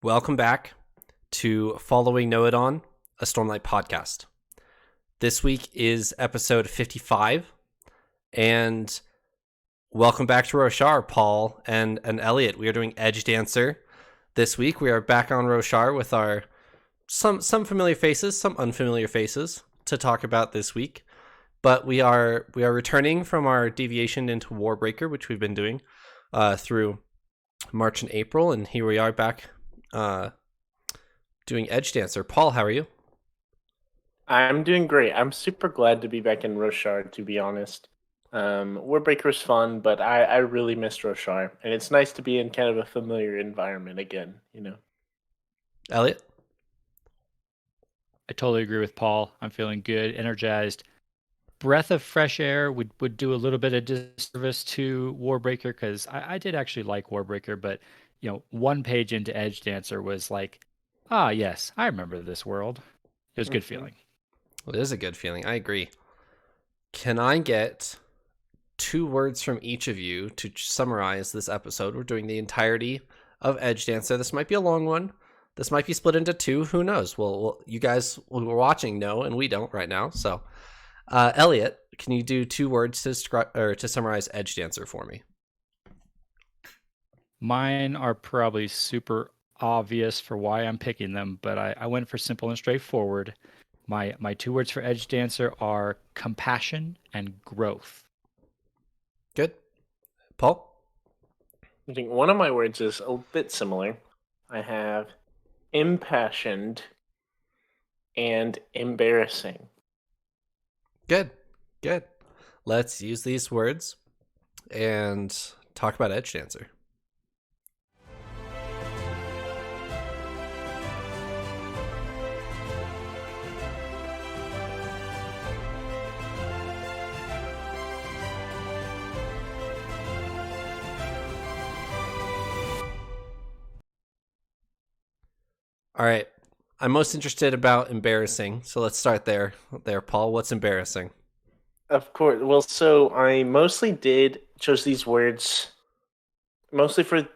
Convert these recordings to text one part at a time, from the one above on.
Welcome back to Following Know On, a Stormlight podcast. This week is episode 55, and welcome back to Roshar, Paul and Eliot. We are doing Edgedancer this week. We are back on Roshar with our some familiar faces, some unfamiliar faces to talk about this week. But we are returning from our deviation into Warbreaker, which we've been doing through March and April, and here we are back doing Edgedancer. Paul, how are you? I'm doing great. I'm super glad to be back in Roshar, to be honest. Warbreaker's fun, but I really missed Roshar, and it's nice to be in kind of a familiar environment again. Eliot? I totally agree with Paul. I'm feeling good, energized. Breath of fresh air would do a little bit of disservice to Warbreaker because I did actually like Warbreaker, but one page into Edgedancer was like, yes, I remember this world. It was a good feeling. Well, it is a good feeling. I agree. Can I get 2 words from each of you to summarize this episode? We're doing the entirety of Edgedancer. This might be a long one. This might be split into 2. Who knows? Well, you guys who are watching know, and we don't right now. So, Eliot, can you do 2 words to summarize Edgedancer for me? Mine are probably super obvious for why I'm picking them, but I went for simple and straightforward. My 2 words for Edgedancer are compassion and growth. Good. Paul? I think one of my words is a bit similar. I have impassioned and embarrassing. Good. Let's use these words and talk about Edgedancer. All right. I'm most interested about embarrassing, so let's start there. Paul. What's embarrassing? Of course. Well, so I mostly chose these words mostly for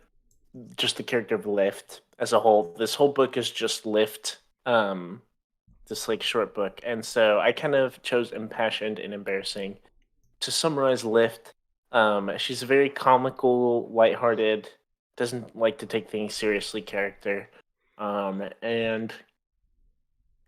just the character of Lyft as a whole. This whole book is just Lyft, this like short book, and so I kind of chose impassioned and embarrassing to summarize Lyft. She's a very comical, lighthearted, doesn't like to take things seriously character. And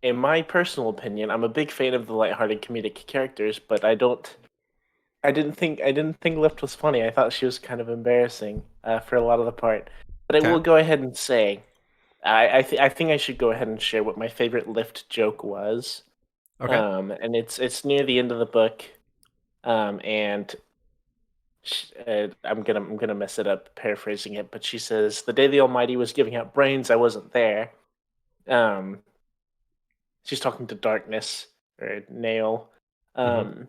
in my personal opinion, I'm a big fan of the lighthearted comedic characters, but I didn't think Lyft was funny. I thought she was kind of embarrassing for a lot of the part. But I will go ahead and say, I think I should go ahead and share what my favorite Lyft joke was. Okay. And it's near the end of the book, and I'm gonna mess it up paraphrasing it, but she says, "The day the Almighty was giving out brains, I wasn't there." Um, she's talking to Darkness or Nale. It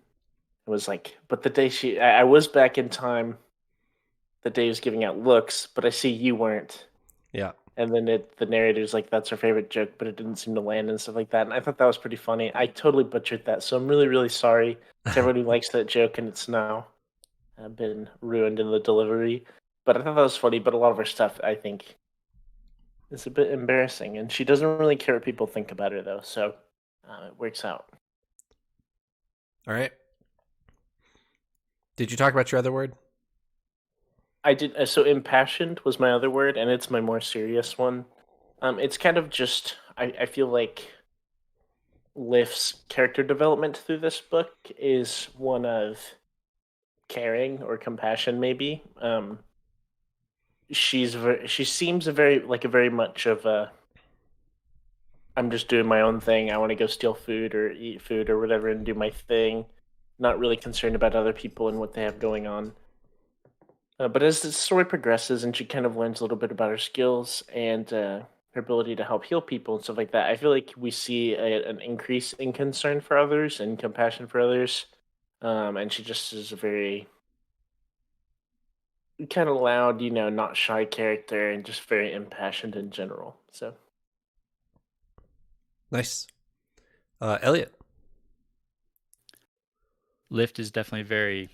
was like, but the day I was back in time. The day he was giving out looks, but I see you weren't. Yeah. And then the narrator's like, "That's her favorite joke," but it didn't seem to land and stuff like that. And I thought that was pretty funny. I totally butchered that, so I'm really, really sorry to everyone who likes that joke, and it's now been ruined in the delivery. But I thought that was funny. But a lot of her stuff, I think, is a bit embarrassing, and she doesn't really care what people think about her, though. So it works out. All right. Did you talk about your other word? I did. So impassioned was my other word, and it's my more serious one. It's kind of just I feel like Lift's character development through this book is one of caring or compassion, maybe. She seems a very much of a I'm just doing my own thing. I want to go steal food or eat food or whatever and do my thing. Not really concerned about other people and what they have going on. But as the story progresses and she kind of learns a little bit about her skills and her ability to help heal people and stuff like that, I feel like we see an increase in concern for others and compassion for others. And she just is a very kind of loud, not shy character and just very impassioned in general. So Nice. Eliot? Lyft is definitely very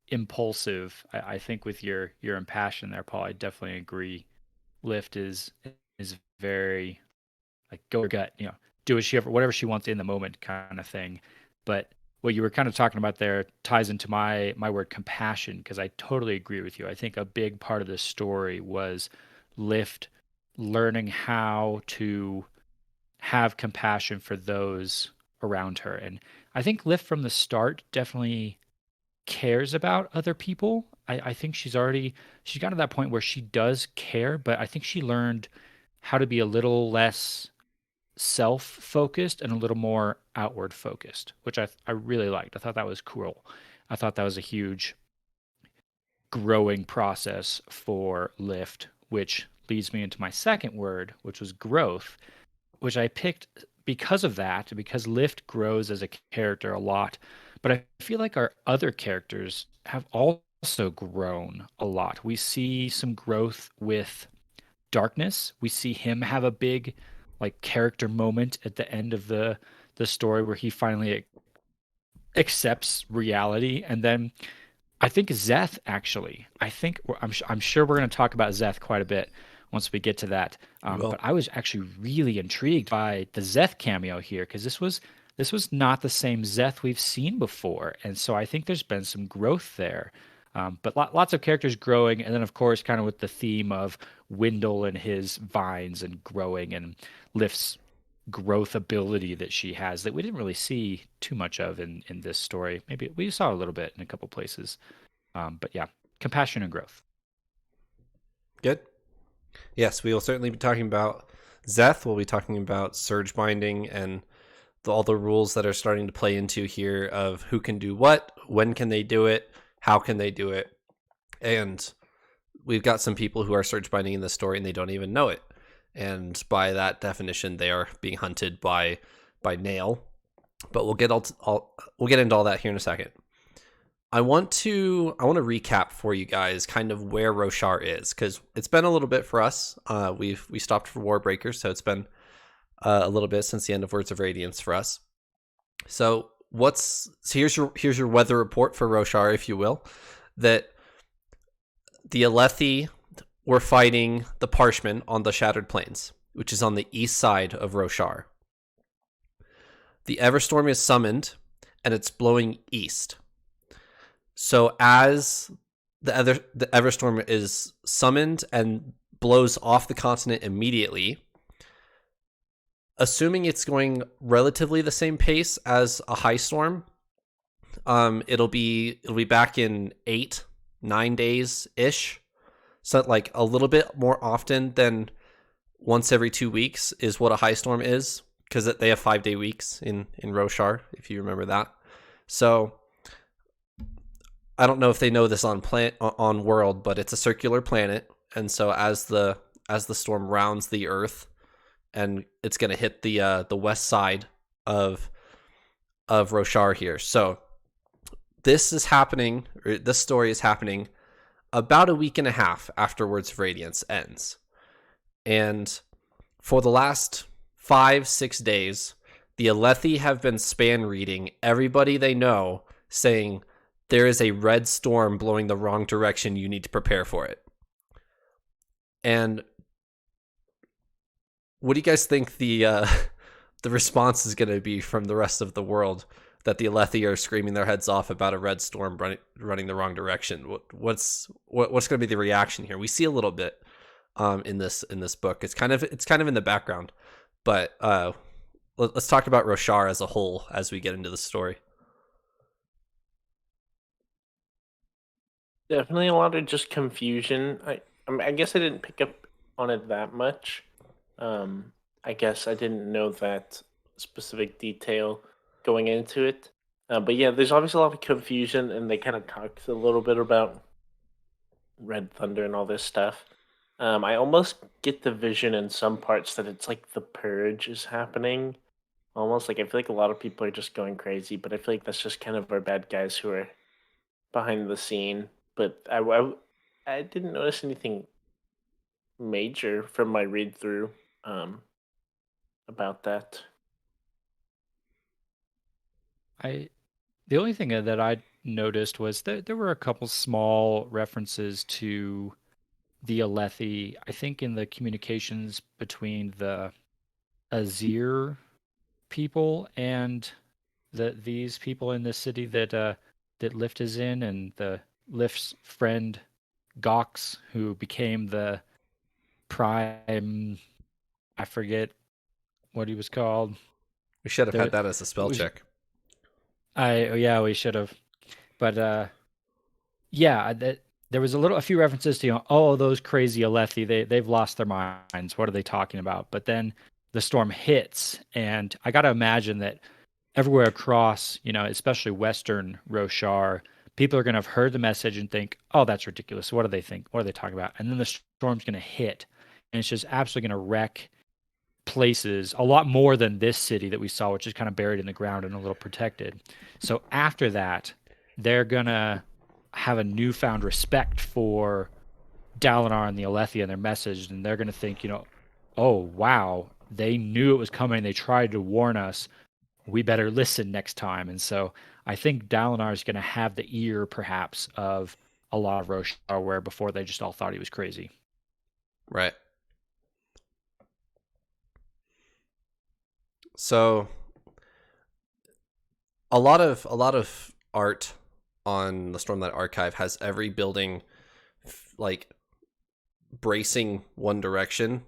impulsive. I think with your impassion there, Paul, I definitely agree. Lyft is is very like go with your gut, do whatever she wants in the moment kind of thing. But what you were kind of talking about there ties into my word compassion, because I totally agree with you. I think a big part of this story was Lyft learning how to have compassion for those around her. And I think Lyft from the start definitely cares about other people. I think she's got to that point where she does care, but I think she learned how to be a little less self-focused and a little more outward focused, which I really liked. I thought that was cool. I thought that was a huge growing process for Lyft, which leads me into my second word, which was growth, which I picked because of that, because Lyft grows as a character a lot. But I feel like our other characters have also grown a lot. We see some growth with Darkness. We see him have a big like character moment at the end of the story where he finally accepts reality. And then I think Szeth actually. I'm sure we're going to talk about Szeth quite a bit once we get to that. But I was actually really intrigued by the Szeth cameo here, because this was not the same Szeth we've seen before, and so I think there's been some growth there. But lots of characters growing, and then of course, kind of with the theme of Wyndle and his vines and growing, and Lift's growth ability that she has that we didn't really see too much of in this story. Maybe we saw a little bit in a couple places. But yeah, compassion and growth. Good. Yes, we will certainly be talking about Szeth. We'll be talking about surge binding and all the rules that are starting to play into here of who can do what, when can they do it, how can they do it. And we've got some people who are surge binding in this story and they don't even know it. And by that definition, they are being hunted by Nale. But we'll get into all that here in a second. I want to recap for you guys kind of where Roshar is, because it's been a little bit for us. We stopped for Warbreakers, so it's been a little bit since the end of Words of Radiance for us. So here's your weather report for Roshar, if you will. That the Alethi were fighting the Parshmen on the Shattered Plains, which is on the east side of Roshar. The Everstorm is summoned, and it's blowing east. So as the Everstorm is summoned and blows off the continent immediately, assuming it's going relatively the same pace as a high storm, it'll be back in 8-9 days ish. So like a little bit more often than once every 2 weeks is what a high storm is, because they have 5-day weeks in Roshar, if you remember that. So I don't know if they know this on World, but it's a circular planet, and so as the storm rounds the Earth, and it's going to hit the west side of Roshar here. So this story is happening about a week and a half after Words of Radiance ends, and for the last 5-6 days, the Alethi have been span reading everybody they know, saying there is a red storm blowing the wrong direction. You need to prepare for it. And what do you guys think the response is going to be from the rest of the world that the Alethi are screaming their heads off about a red storm running the wrong direction? What's going to be the reaction here? We see a little bit in this book. It's kind of in the background, but let's talk about Roshar as a whole as we get into the story. Definitely a lot of just confusion. I guess I didn't pick up on it that much. I guess I didn't know that specific detail going into it. But yeah, there's obviously a lot of confusion, and they kind of talked a little bit about Red Thunder and all this stuff. I almost get the vision in some parts that it's like the purge is happening. Almost like I feel like a lot of people are just going crazy, but I feel like that's just kind of our bad guys who are behind the scene. But I didn't notice anything major from my read through about that. The only thing that I noticed was that there were a couple small references to the Alethi, I think in the communications between the Azir people and these people in this city that Lyft is in, and the Lyft's friend Gox, who became the prime, I forget what he was called. We should have There, had that as a spell check. yeah, we should have. But yeah, there was a few references to, oh, those crazy Alethi, they've lost their minds. What are they talking about? But then the storm hits, and I got to imagine that everywhere across, especially Western Roshar, people are going to have heard the message and think, oh, that's ridiculous. What do they think? What are they talking about? And then the storm's going to hit, and it's just absolutely going to wreck places a lot more than this city that we saw, which is kind of buried in the ground and a little protected. So after that, they're going to have a newfound respect for Dalinar and the Alethi and their message, and they're going to think, oh, wow, they knew it was coming. They tried to warn us. We better listen next time. And so I think Dalinar is going to have the ear, perhaps, of a lot of Roshar, where before they just all thought he was crazy. Right. So a lot of art on the Stormlight Archive has every building like bracing one direction,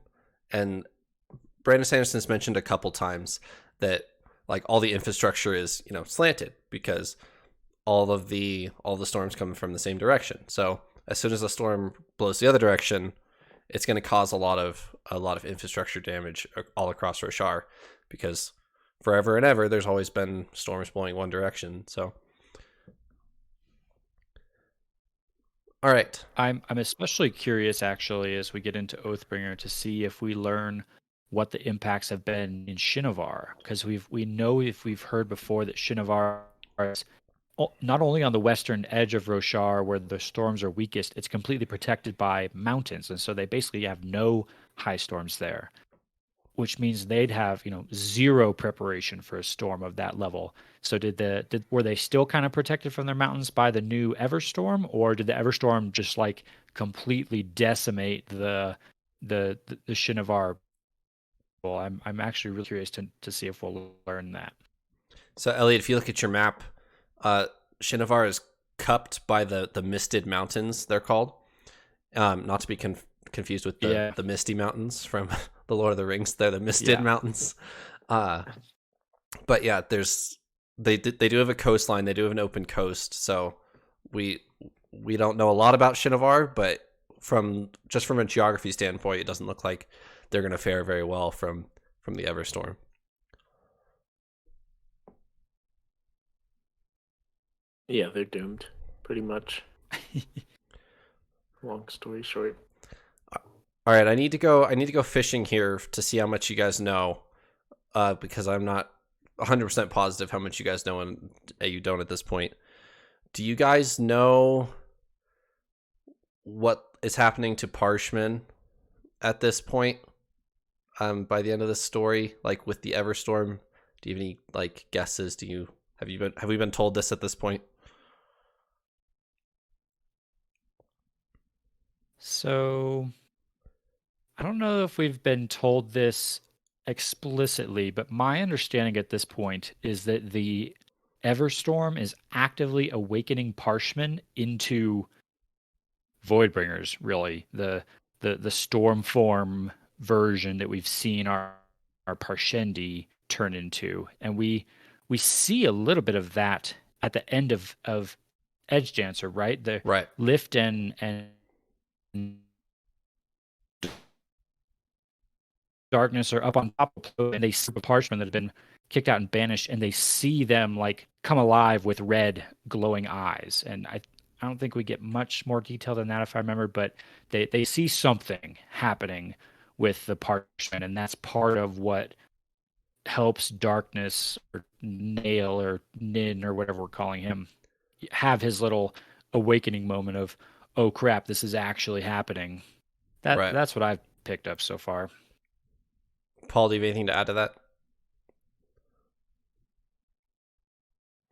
and Brandon Sanderson's mentioned a couple times that like all the infrastructure is slanted because all the storms come from the same direction. So as soon as a storm blows the other direction, it's going to cause a lot of infrastructure damage all across Roshar, because forever and ever there's always been storms blowing one direction. So all right, I'm especially curious, actually, as we get into Oathbringer, to see if we learn what the impacts have been in Shinovar, because we know, if we've heard before, that Shinovar is not only on the western edge of Roshar where the storms are weakest, it's completely protected by mountains, and so they basically have no high storms there, which means they'd have zero preparation for a storm of that level. So were they still kind of protected from their mountains by the new Everstorm, or did the Everstorm just like completely decimate the Shinovar? Well, I'm actually really curious to see if we'll learn that. So Elliot, if you look at your map, Shinovar is cupped by the Misted Mountains, they're called. Not to be confused with the Misty Mountains from the Lord of the Rings. They're the Misted Mountains. But yeah, they do have a coastline. They do have an open coast. So we don't know a lot about Shinovar, but from a geography standpoint, it doesn't look like they're going to fare very well from the Everstorm. Yeah, they're doomed, pretty much. Long story short. All right, I need to go fishing here to see how much you guys know, because I'm not 100% positive how much you guys know, and you don't at this point. Do you guys know what is happening to Parshman at this point? By the end of the story, like with the Everstorm, do you have any like guesses? Have we been told this at this point? So I don't know if we've been told this explicitly, but my understanding at this point is that the Everstorm is actively awakening Parshman into Voidbringers, really. The storm form version that we've seen our Parshendi turn into. And we see a little bit of that at the end of Edgedancer, right? The Right. Lyft and Darkness are up on top of, and they see the Parchment that have been kicked out and banished, and they see them like come alive with red glowing eyes. And I don't think we get much more detail than that, if I remember, but they see something happening with the Parchment, and that's part of what helps Darkness or Nale or Nin or whatever we're calling him have his little awakening moment of, oh crap, this is actually happening. That's what I've picked up so far. Paul, do you have anything to add to that?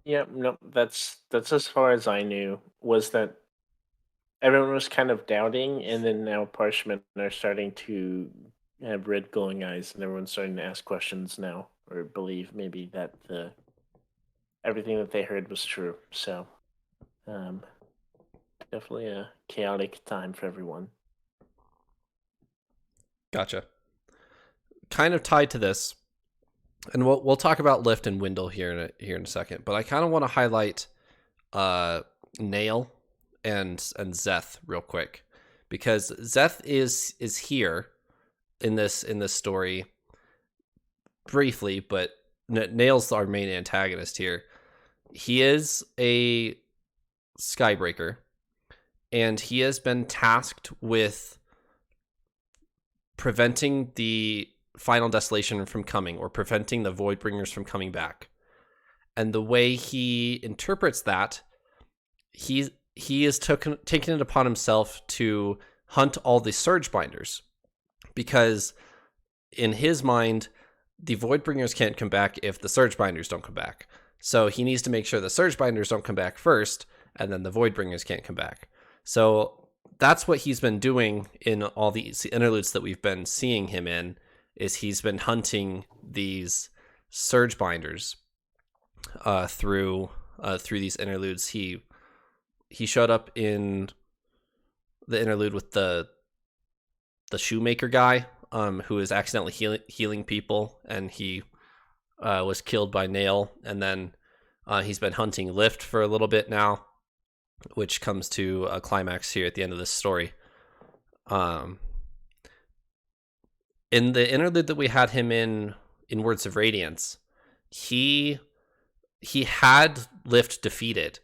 Yeah, no, that's as far as I knew, was that everyone was kind of doubting, and then now Parchment are starting to have red glowing eyes, and everyone's starting to ask questions now, or believe maybe that everything that they heard was true. So, definitely a chaotic time for everyone. Gotcha. Kind of tied to this, and we'll talk about Lyft and Wyndle here in a second. But I kind of want to highlight Nale and Szeth real quick, because Szeth is here in this story briefly, but Nale's our main antagonist here. He is a Skybreaker, and he has been tasked with preventing the final desolation from coming, or preventing the Voidbringers from coming back. And the way he interprets that, he has taken it upon himself to hunt all the Surgebinders, because in his mind, the Voidbringers can't come back if the Surgebinders don't come back. So he needs to make sure the Surgebinders don't come back first, and then the Voidbringers can't come back. So that's what he's been doing in all these interludes that we've been seeing him in, is he's been hunting these Surgebinders through these interludes. He showed up in the interlude with the shoemaker guy, who was accidentally healing people, and he was killed by Nale. And then he's been hunting Lyft for a little bit now, which comes to a climax here at the end of this story. In the interlude that we had him in Words of Radiance, he had Lyft defeated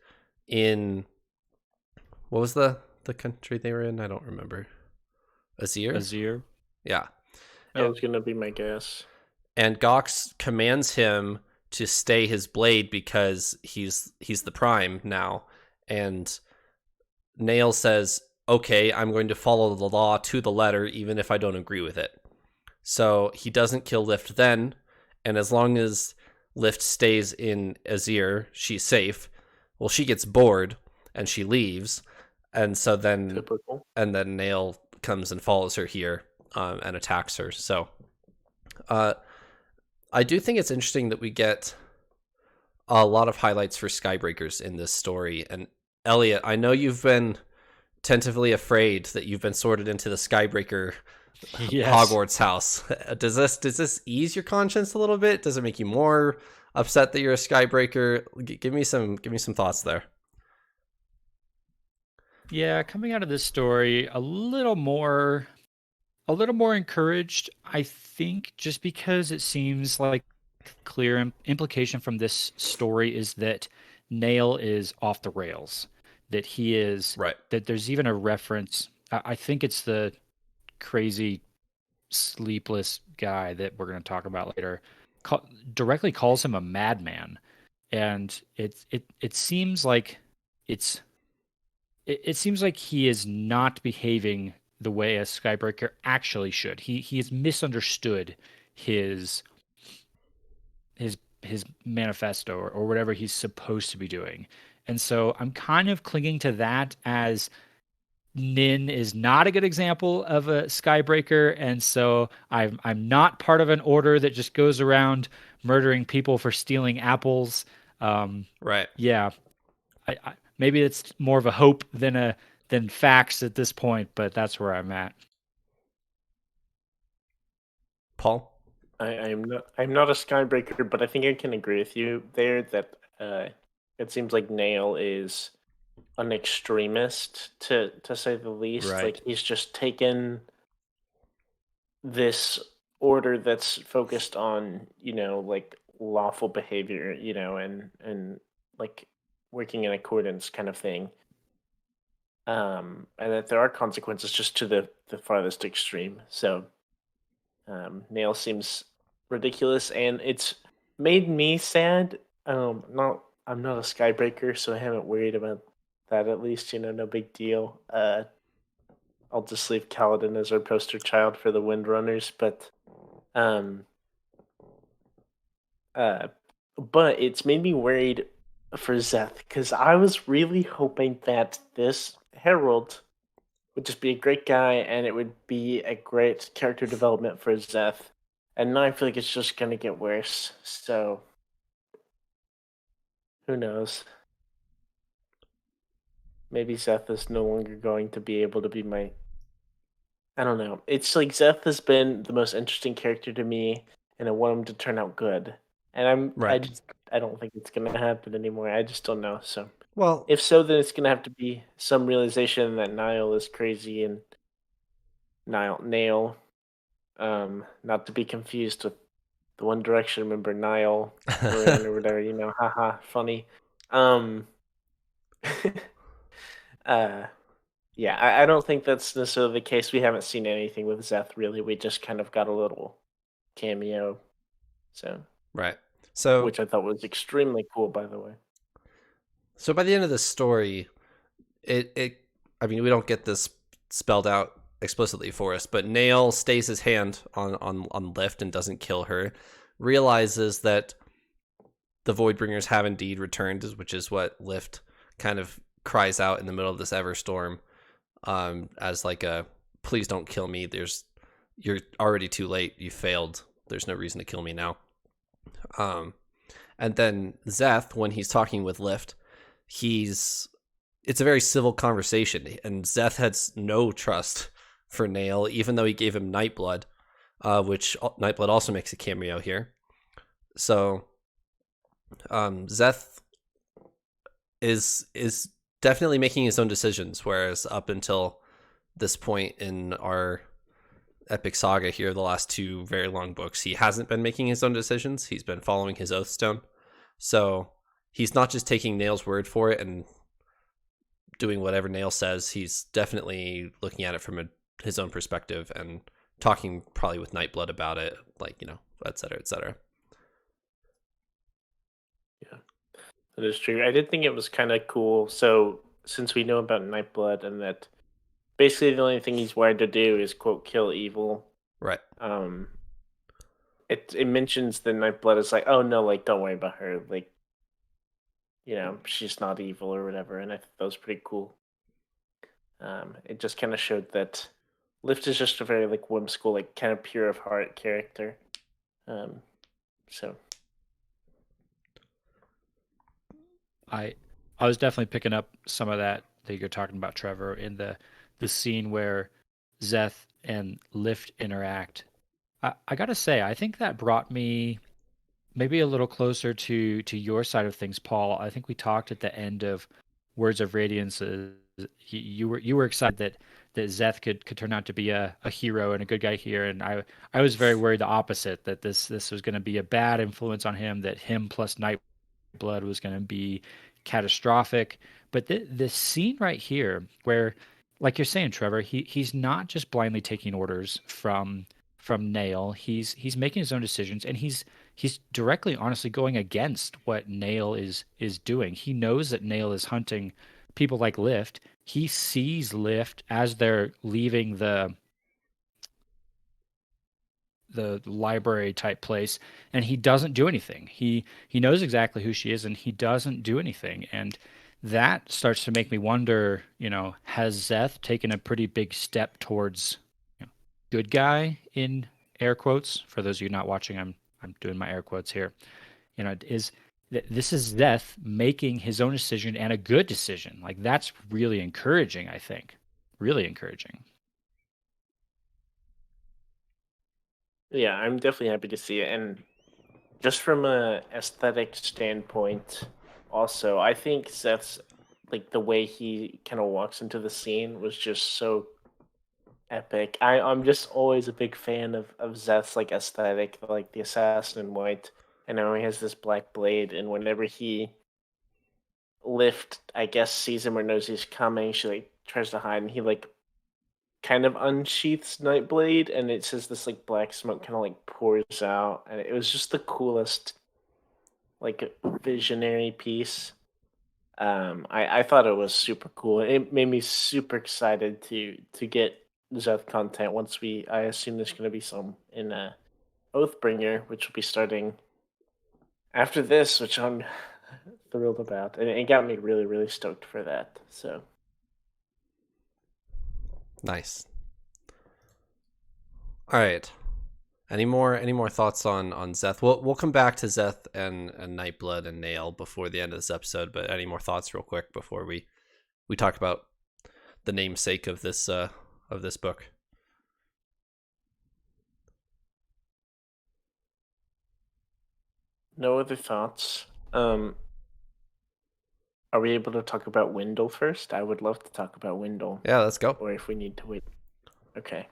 in, what was the country they were in? I don't remember. Azir? Yeah. That was going to be my guess. And Gox commands him to stay his blade because he's the prime now. And Nale says, okay, I'm going to follow the law to the letter, even if I don't agree with it. So he doesn't kill Lyft then, and as long as Lyft stays in Azir, she's safe. Well, she gets bored, and she leaves, and so then Typical. And then Nale comes and follows her here, and attacks her. So I do think it's interesting that we get a lot of highlights for Skybreakers in this story. And Eliot, I know you've been tentatively afraid that you've been sorted into the Skybreaker Hogwarts house. Does this ease your conscience a little bit? Does it make you more upset that you're a Skybreaker? Give me some thoughts there. Yeah, coming out of this story, a little more encouraged, I think, just because it seems like clear implication from this story is that Nale is off the rails, that he is right. That there's even a reference. I think it's the crazy sleepless guy that we're going to talk about later, directly calls him a madman, and it seems like it seems like he is not behaving the way a Skybreaker actually should. He has misunderstood his manifesto, or whatever he's supposed to be doing. And so I'm kind of clinging to that, as Nin is not a good example of a Skybreaker, and so I'm not part of an order that just goes around murdering people for stealing apples. Right. Yeah. I maybe it's more of a hope than facts at this point, but that's where I'm at. Paul? I'm not a Skybreaker, but I think I can agree with you there that it seems like Nale is an extremist, to say the least. Right. Like, he's just taken this order that's focused on, like, lawful behavior, and like working in accordance kind of thing. And that there are consequences just to the farthest extreme. So Nale seems ridiculous, and it's made me sad. I'm not a Skybreaker, so I haven't worried about that, at least. No big deal. I'll just leave Kaladin as our poster child for the Windrunners, but it's made me worried for Szeth, because I was really hoping that this Herald would just be a great guy, and it would be a great character development for Szeth. And now I feel like it's just gonna get worse. So who knows? Maybe Szeth is no longer going to be able to be my. I don't know. It's like Szeth has been the most interesting character to me, and I want him to turn out good. And Right. I don't think it's gonna happen anymore. I just don't know. So Well, if so, then it's gonna have to be some realization that Nile is crazy and Nale, not to be confused with the One Direction member Nile Maroon or whatever. Haha, funny. Um, uh, yeah, I don't think that's necessarily the case. We haven't seen anything with Szeth really. We just kind of got a little cameo, so right. So which I thought was extremely cool, by the way. so by the end of the story, it I mean, we don't get this spelled out explicitly for us, but Nale stays his hand on Lyft and doesn't kill her. Realizes that the Voidbringers have indeed returned, which is what Lyft kind of cries out in the middle of this Everstorm, as like a please don't kill me. You're already too late. You failed. There's no reason to kill me now. And then Szeth, when he's talking with Lyft, it's a very civil conversation, and Szeth has no trust for Nale, even though he gave him Nightblood, which Nightblood also makes a cameo here. So, Szeth is definitely making his own decisions, whereas up until this point in our epic saga here, the last two very long books, he hasn't been making his own decisions. He's been following his Oathstone. So he's not just taking Nale's word for it and doing whatever Nale says. He's definitely looking at it from his own perspective and talking probably with Nightblood about it, like, et cetera, et cetera. Yeah, that is true. I did think it was kind of cool. So since we know about Nightblood and that basically the only thing he's wired to do is quote kill evil. Right. It mentions the Nightblood is like, oh no, like don't worry about her, like she's not evil or whatever, and I thought that was pretty cool. It just kind of showed that Lyft is just a very like whimsical, like kind of pure of heart character. So I was definitely picking up some of that you're talking about, Trevor, in the scene where Szeth and Lyft interact. I gotta say, I think that brought me maybe a little closer to your side of things, Paul. I think we talked at the end of Words of Radiance. You were excited that Szeth could turn out to be a hero and a good guy here, and I was very worried the opposite, that this was going to be a bad influence on him, that him plus Nightblood was going to be catastrophic. But this scene right here, where, like you're saying, Trevor, he's not just blindly taking orders from Nale. He's making his own decisions, and he's directly, honestly, going against what Nale is doing. He knows that Nale is hunting people like Lyft. He sees Lyft as they're leaving the library type place, and he doesn't do anything. He knows exactly who she is, and he doesn't do anything. And that starts to make me wonder, has Szeth taken a pretty big step towards good guy, in air quotes? For those of you not watching, I'm doing my air quotes here. This is Szeth making his own decision, and a good decision. Like, that's really encouraging, I think. Really encouraging. yeah, I'm definitely happy to see it, and just from a aesthetic standpoint, also, I think Seth's like the way he kind of walks into the scene was just so epic. I'm just always a big fan of Szeth's like aesthetic, like the assassin in white. I know he has this black blade, and whenever Lyft, I guess, sees him or knows he's coming, she like tries to hide, and he like kind of unsheaths Nightblade, and it says this like black smoke kind of like pours out, and it was just the coolest like visionary piece. I thought it was super cool. It made me super excited to get Szeth content once I assume there's going to be some in Oathbringer, which will be starting after this, which I'm thrilled about, and it got me really really stoked for that. So Nice. All right. Any more thoughts on Szeth? We'll come back to Szeth and Nightblood and Nale before the end of this episode, but any more thoughts real quick before we talk about the namesake of this book? No other thoughts. Are we able to talk about Wyndle first? I would love to talk about Wyndle. Yeah, let's go. Or if we need to wait. Okay.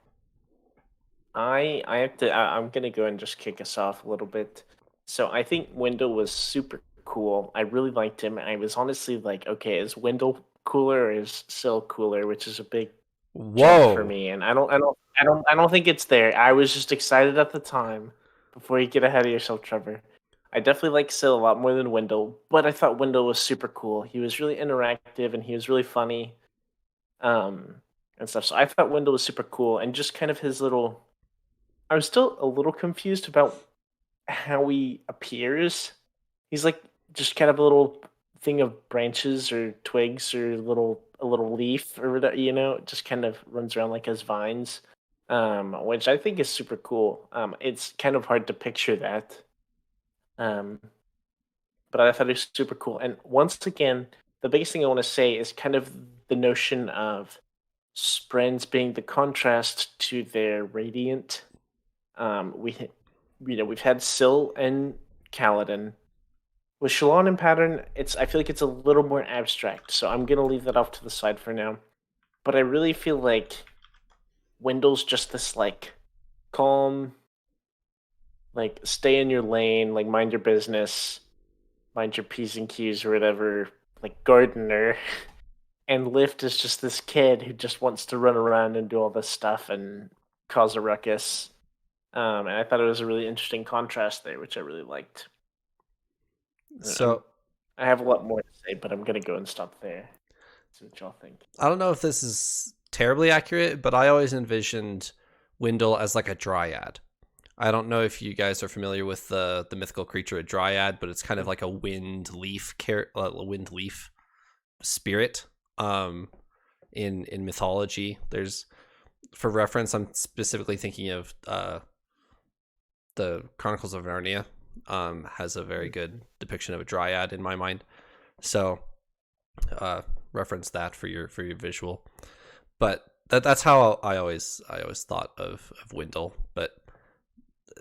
I'm gonna go and just kick us off a little bit. So I think Wyndle was super cool. I really liked him. I was honestly like, okay, is Wyndle cooler or is Syl cooler? Which is a big jump for me. And I don't think it's there. I was just excited at the time. Before you get ahead of yourself, Trevor. I definitely like Syl a lot more than Wyndle, but I thought Wyndle was super cool. He was really interactive and he was really funny. And stuff. So I thought Wyndle was super cool and just kind of his little. I was still a little confused about how he appears. He's like just kind of a little thing of branches or twigs or a little leaf or whatever, just kind of runs around like as vines, which I think is super cool. It's kind of hard to picture that, but I thought it was super cool. And once again, the biggest thing I want to say is kind of the notion of Sprens being the contrast to their radiant. We've had Syl and Kaladin. With Shalon and Pattern, I feel like it's a little more abstract, so I'm gonna leave that off to the side for now. But I really feel like Wyndle's just this like calm, like stay in your lane, like mind your business, mind your P's and Q's or whatever, like gardener. And Lyft is just this kid who just wants to run around and do all this stuff and cause a ruckus. And I thought it was a really interesting contrast there, which I really liked. So I have a lot more to say, but I'm going to go and stop there. See what y'all think. I don't know if this is terribly accurate, but I always envisioned Wyndle as like a dryad. I don't know if you guys are familiar with the mythical creature, a dryad, but it's kind of like a wind leaf spirit. In mythology, there's, for reference, I'm specifically thinking of the Chronicles of Narnia. Has a very good depiction of a dryad in my mind, so reference that for your visual. But that's how I always thought of Wyndle. But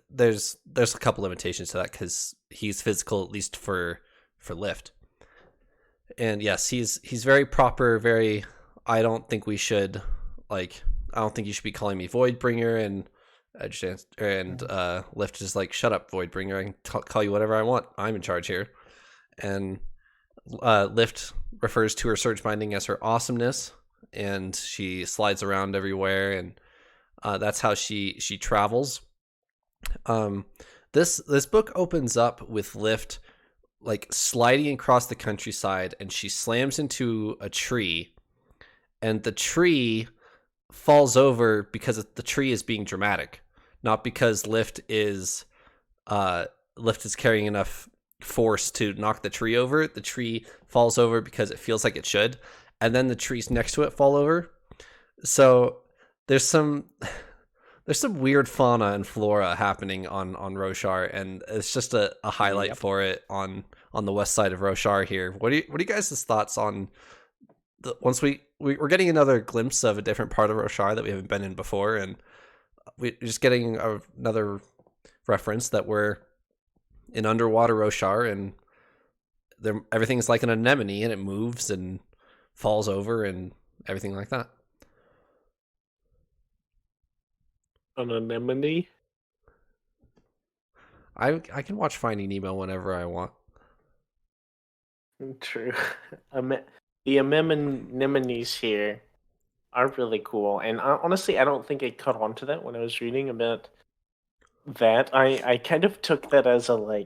there's a couple limitations to that because he's physical, at least for Lyft. And yes, he's very proper. Very. I don't think you should be calling me Voidbringer and Edgedancer and Lyft is like, shut up, Voidbringer. I can call you whatever I want. I'm in charge here. And Lyft refers to her surge binding as her awesomeness, and she slides around everywhere, and that's how she travels. This book opens up with Lyft like sliding across the countryside, and she slams into a tree, and the tree falls over because the tree is being dramatic, not because Lyft is carrying enough force to knock the tree over. The tree falls over because it feels like it should, and then the trees next to it fall over. So there's some weird fauna and flora happening on Roshar, and it's just a highlight for it on the west side of Roshar here. What are you guys' thoughts on once we're getting another glimpse of a different part of Roshar that we haven't been in before, and we're just getting another reference that we're in underwater Roshar, and everything's like an anemone, and it moves and falls over and everything like that. An anemone? I can watch Finding Nemo whenever I want. True. The anemones here are really cool, and honestly, I don't think I caught on to that when I was reading about that. I kind of took that as a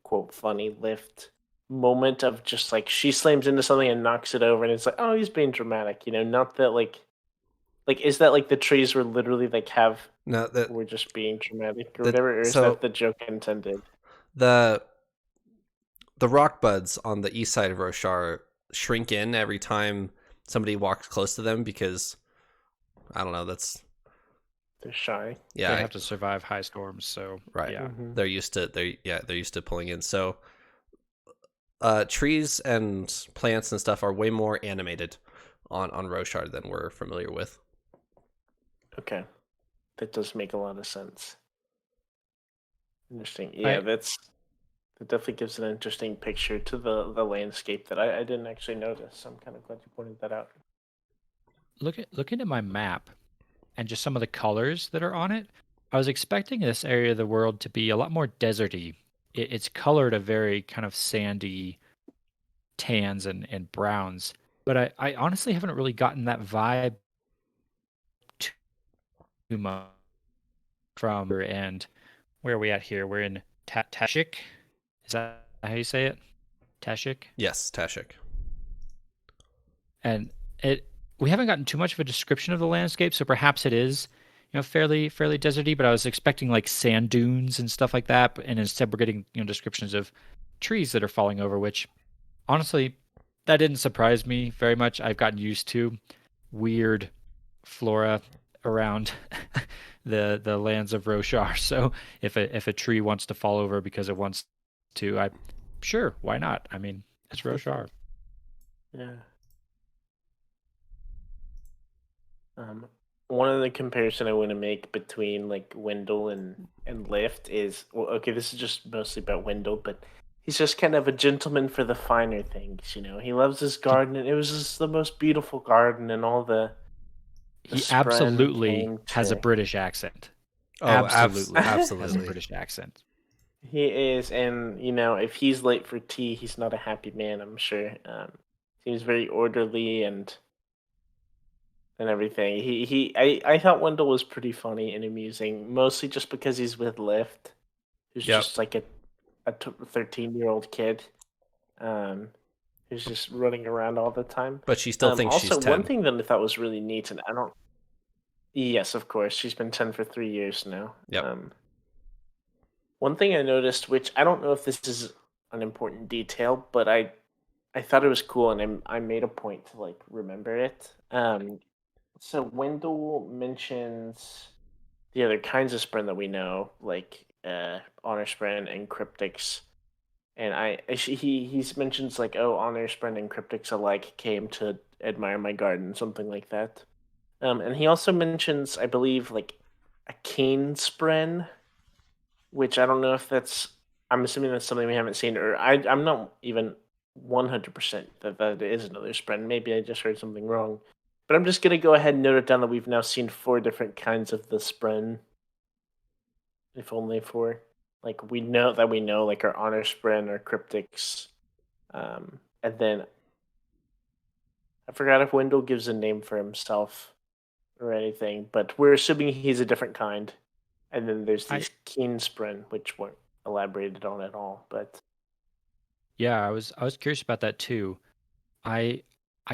quote funny Lyft moment of just like she slams into something and knocks it over, and it's like, oh, he's being dramatic, not that like is that like the trees were literally like we're just being dramatic or whatever, or is that the joke intended? The rock buds on the east side of Roshar shrink in every time somebody walks close to them because I don't know. They're shy. They have to survive high storms, so right. Yeah. Mhm. They're used to pulling in. So trees and plants and stuff are way more animated on Roshar than we're familiar with. Okay, that does make a lot of sense. Interesting. Yeah, that definitely gives an interesting picture to the landscape that I didn't actually notice. I'm kind of glad you pointed that out. Looking at my map and just some of the colors that are on it, I was expecting this area of the world to be a lot more deserty. It's colored a very kind of sandy tans and browns, but I honestly haven't really gotten that vibe too much from. And where are we at here? We're in Tashik. Is that how you say it? Tashik? Yes, Tashik. And we haven't gotten too much of a description of the landscape, so perhaps it is, fairly deserty, but I was expecting like sand dunes and stuff like that, and instead we're getting, descriptions of trees that are falling over, which honestly that didn't surprise me very much. I've gotten used to weird flora around the lands of Roshar. So if a tree wants to fall over because it wants to, sure, why not? I mean, it's Roshar. Yeah. One of the comparison I want to make between like Wyndle and Lyft is, well, okay, this is just mostly about Wyndle, but he's just kind of a gentleman for the finer things, He loves his garden, and it was just the most beautiful garden, and all the He Spren absolutely came has a to- British accent. Oh, Absolutely has a absolutely. British accent. He is, and if he's late for tea, he's not a happy man, I'm sure. Seems very orderly and everything. I thought Wendell was pretty funny and amusing, mostly just because he's with Lyft, who's Yep. just like a 13-year-old kid, who's just running around all the time. But she still thinks also, she's 10. one thing that I thought was really neat, and I don't. Yes, of course, she's been 10 for 3 years now. Yep. One thing I noticed, which I don't know if this is an important detail, but I thought it was cool, and I made a point to like remember it. So Wyndle mentions the other kinds of Spren that we know, like Honor Spren and Cryptics, and he mentions like, oh, Honor Spren and Cryptics alike came to admire my garden, something like that. And he also mentions, I believe, like a Keen Spren, which I don't know if that's. I'm assuming that's something we haven't seen, or I'm not even 100% that it is another Spren. Maybe I just heard something wrong. But I'm just going to go ahead and note it down that we've now seen 4 different kinds of the Spren. If only 4. Like, we know like, our Honor Spren, our Cryptics. And then, I forgot if Wyndle gives a name for himself or anything, but we're assuming he's a different kind. And then there's these Keen Spren, which weren't elaborated on at all. But yeah, I was curious about that too. I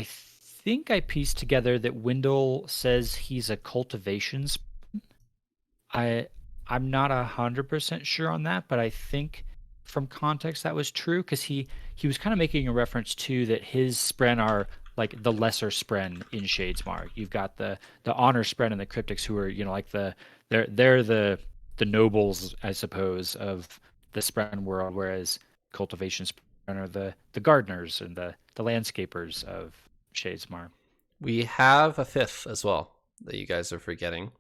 think I pieced together that Wyndle says he's a cultivation Spren. I'm not 100% sure on that, but I think from context that was true, because he was kind of making a reference to that his Spren are like the lesser Spren in Shadesmar. You've got the Honor Spren and the Cryptics, who are like they're the nobles, I suppose, of the Spren world, whereas cultivation Spren are the gardeners and the landscapers of Shadesmar. We have a 5th as well that you guys are forgetting.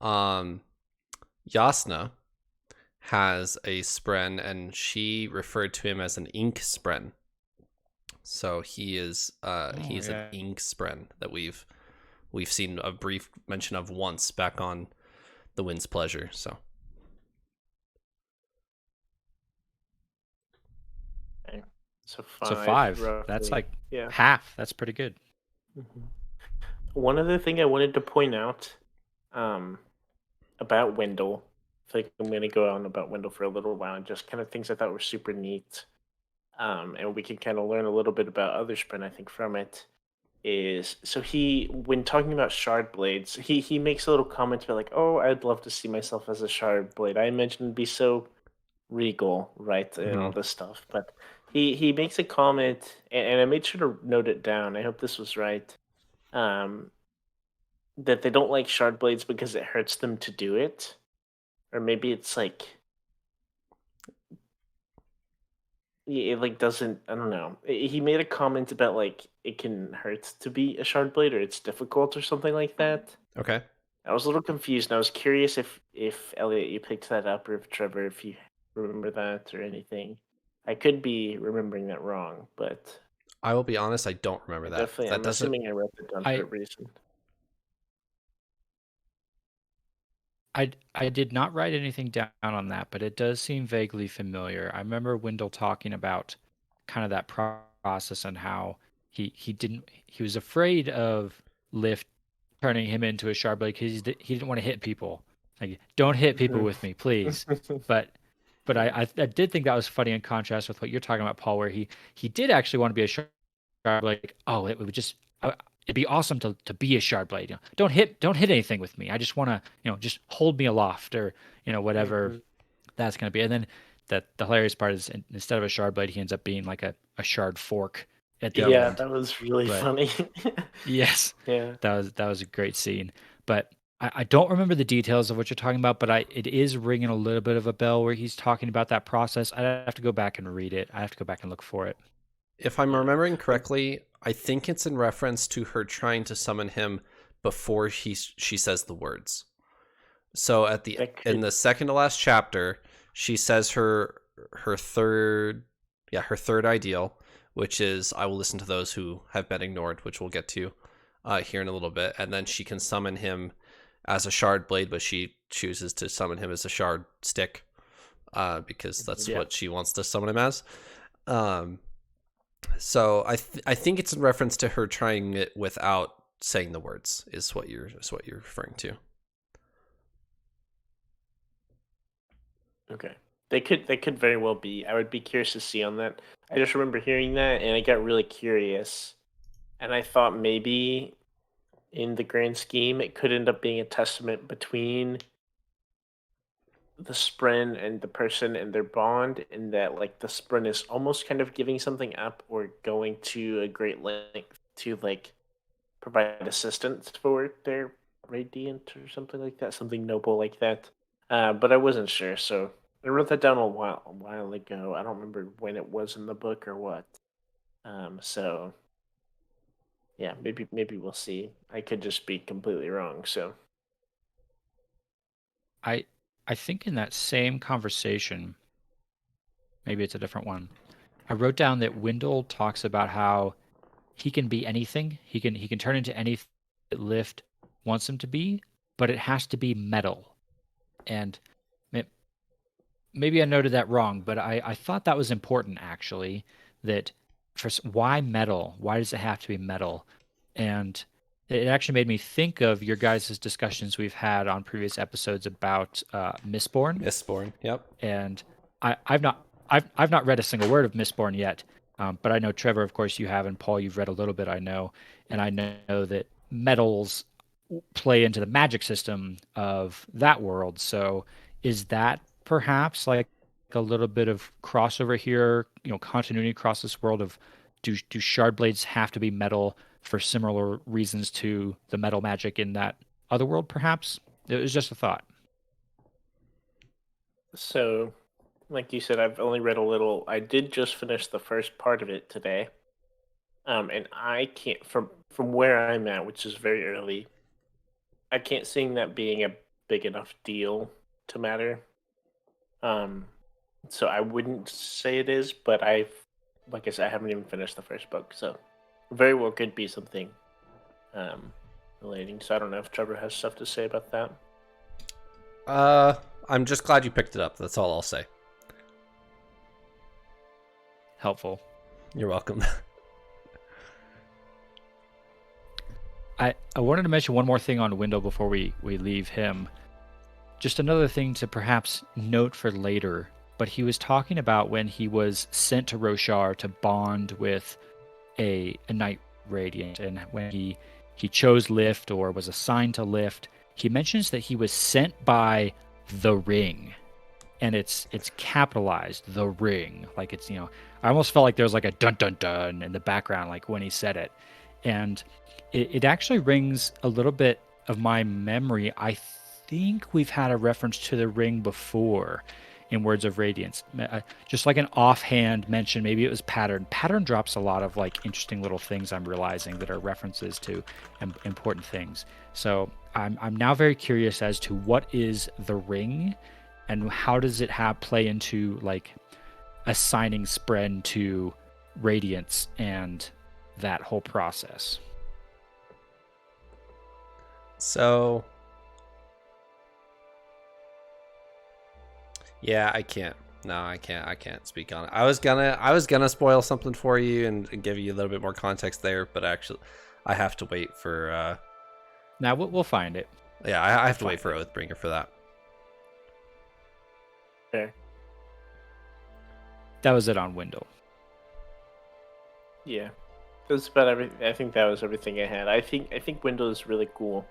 Yasna has a Spren, and she referred to him as an ink Spren. So he is he's an ink Spren that we've seen a brief mention of once back on the Wind's Pleasure. So so 5. So 5. Roughly. That's like yeah. half. That's pretty good. Mm-hmm. One other thing I wanted to point out about Wyndle, I feel like I'm going to go on about Wyndle for a little while, and just kind of things I thought were super neat. And we can kind of learn a little bit about other Spren, I think, from it. Is so when talking about shard blades, he makes a little comment about like, oh, I'd love to see myself as a shard blade. I imagine it'd be so regal, right, and all this stuff. But he makes a comment, and I made sure to note it down. I hope this was right. um, that they don't like shard blades because it hurts them to do it, or maybe it's like it like doesn't. I don't know. He made a comment about like it can hurt to be a shard blade or it's difficult or something like that. Okay. I was a little confused, and I was curious if Elliot you picked that up or if Trevor if you remember that or anything. I could be remembering that wrong, but I will be honest, I don't remember that. definitely That I'm doesn't. assuming I wrote it down for a reason. I did not write anything down on that, but it does seem vaguely familiar. I remember Wyndle talking about kind of that process and how he was afraid of Lyft turning him into a shard blade because he didn't want to hit people. Like, don't hit people with me, please. But I did think that was funny in contrast with what you're talking about, Paul, where he did actually want to be a shard blade. Like, oh, it would just it'd be awesome to be a shard blade. You know, don't hit anything with me. I just want to, just hold me aloft or, whatever that's going to be. And then the hilarious part is instead of a shard blade, he ends up being like a shard fork at the end. That was really funny. Yes. Yeah. That was a great scene. But I don't remember the details of what you're talking about, but it is ringing a little bit of a bell where he's talking about that process. I have to go back and read it. I have to go back and look for it. If I'm remembering correctly, I think it's in reference to her trying to summon him before she says the words. So in the second to last chapter, she says her third ideal, which is I will listen to those who have been ignored, which we'll get to here in a little bit, and then she can summon him as a shard blade, but she chooses to summon him as a shard stick because that's what she wants to summon him as. So I think it's in reference to her trying it without saying the words is what you're referring to. Okay. They could very well be. I would be curious to see on that. I just remember hearing that and I got really curious. And I thought maybe in the grand scheme it could end up being a testament between the Spren and the person and their bond, in that like the Spren is almost kind of giving something up or going to a great length to like provide assistance for their radiant or something like that, something noble like that. But I wasn't sure, so I wrote that down a while ago. I don't remember when it was in the book or what. So yeah, maybe we'll see. I could just be completely wrong. So I think in that same conversation, maybe it's a different one, I wrote down that Wyndle talks about how he can be anything. He can turn into anything that Lyft wants him to be, but it has to be metal. And maybe I noted that wrong, but I thought that was important actually. That why metal? Why does it have to be metal? And it actually made me think of your guys' discussions we've had on previous episodes about Mistborn. Mistborn, yep. And I've not read a single word of Mistborn yet, but I know Trevor, of course, you have, and Paul, you've read a little bit. I know, and I know that metals play into the magic system of that world. So, is that perhaps like a little bit of crossover here? Continuity across this world of do shard blades have to be metal for similar reasons to the metal magic in that other world, perhaps? It was just a thought. So, like you said, I've only read a little. I did just finish the first part of it today. And I can't, from where I'm at, which is very early, I can't see that being a big enough deal to matter. So I wouldn't say it is, but like I said, I haven't even finished the first book, so very well could be something relating. So I don't know if Trevor has stuff to say about that. I'm just glad you picked it up. That's all I'll say. Helpful. You're welcome. I wanted to mention one more thing on Wyndle before we leave him. Just another thing to perhaps note for later, but he was talking about when he was sent to Roshar to bond with a Night Radiant, and when he chose Lyft or was assigned to Lyft, he mentions that he was sent by the Ring, and it's capitalized, the Ring, like it's I almost felt like there was like a dun dun dun in the background, like when he said it, And it actually rings a little bit of my memory. I think we've had a reference to the ring before in Words of Radiance. Just like an offhand mention, maybe it was Pattern. Pattern drops a lot of like interesting little things I'm realizing that are references to important things. So I'm now very curious as to what is the ring and how does it play into like assigning Spren to Radiance and that whole process. So yeah, I can't. No, I can't speak on it. I was gonna spoil something for you and give you a little bit more context there, but actually I have to wait for Now we'll find it. yeah, I have to wait for Oathbringer for that. Fair. That was it on Wyndle. Yeah. That's about everything. I think that was everything I had. I think Wyndle is really cool,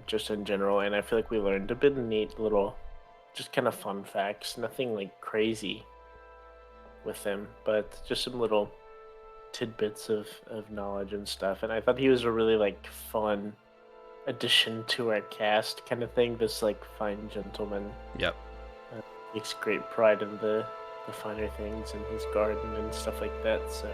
just in general, and I feel like we learned a bit of neat little, just kind of fun facts. Nothing like crazy with him, but just some little tidbits of knowledge and stuff. And I thought he was a really like fun addition to our cast, kind of thing. This like fine gentleman. Yep. Takes great pride in the finer things in his garden and stuff like that. So.